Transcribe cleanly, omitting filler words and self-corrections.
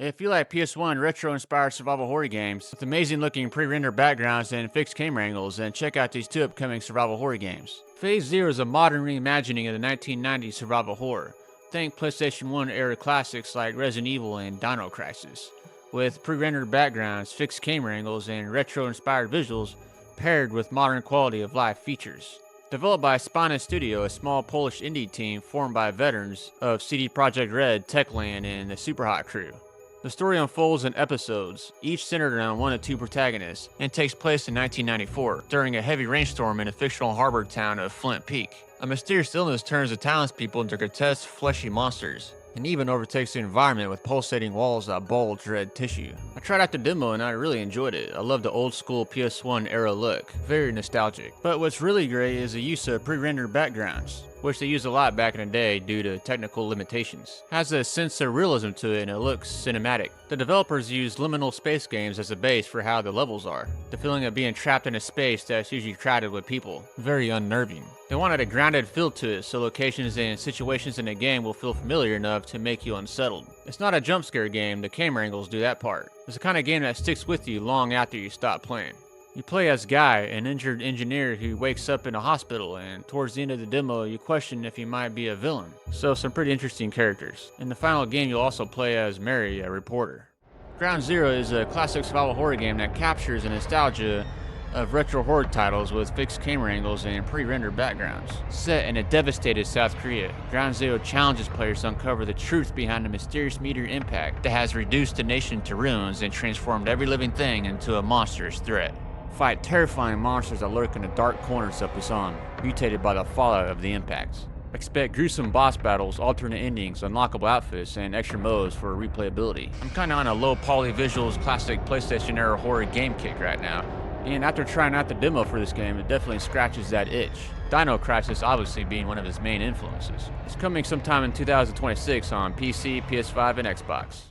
If you like PS1 retro-inspired survival horror games with amazing-looking pre-rendered backgrounds and fixed camera angles, then check out these two upcoming survival horror games. Phase Zero is a modern reimagining of the 1990s survival horror. Think PlayStation 1 era classics like Resident Evil and Dino Crisis, with pre-rendered backgrounds, fixed camera angles, and retro-inspired visuals paired with modern quality of life features. Developed by Spina Studio, a small Polish indie team formed by veterans of CD Projekt Red, Techland, and the Superhot crew. The story unfolds in episodes, each centered around one of two protagonists, and takes place in 1994, during a heavy rainstorm in the fictional harbor town of Flint Peak. A mysterious illness turns the townspeople into grotesque, fleshy monsters, and even overtakes the environment with pulsating walls that bulge red tissue. I tried out the demo and I really enjoyed it. I love the old school PS1 era look, very nostalgic. But what's really great is the use of pre-rendered backgrounds, which they used a lot back in the day due to technical limitations. Has a sense of realism to it and it looks cinematic. The developers use liminal space games as a base for how the levels are. The feeling of being trapped in a space that's usually crowded with people. Very unnerving. They wanted a grounded feel to it, so locations and situations in the game will feel familiar enough to make you unsettled. It's not a jump scare game, the camera angles do that part. It's the kind of game that sticks with you long after you stop playing. You play as Guy, an injured engineer who wakes up in a hospital, and towards the end of the demo you question if he might be a villain. So some pretty interesting characters. In the final game you'll also play as Mary, a reporter. Ground Zero is a classic survival horror game that captures the nostalgia of retro horror titles with fixed camera angles and pre-rendered backgrounds. Set in a devastated South Korea, Ground Zero challenges players to uncover the truth behind a mysterious meteor impact that has reduced the nation to ruins and transformed every living thing into a monstrous threat. Fight terrifying monsters that lurk in the dark corners of Busan, mutated by the fallout of the impacts. Expect gruesome boss battles, alternate endings, unlockable outfits, and extra modes for replayability. I'm kinda on a low poly visuals classic PlayStation era horror game kick right now, and after trying out the demo for this game, it definitely scratches that itch. Dino Crisis obviously being one of his main influences. It's coming sometime in 2026 on PC, PS5, and Xbox.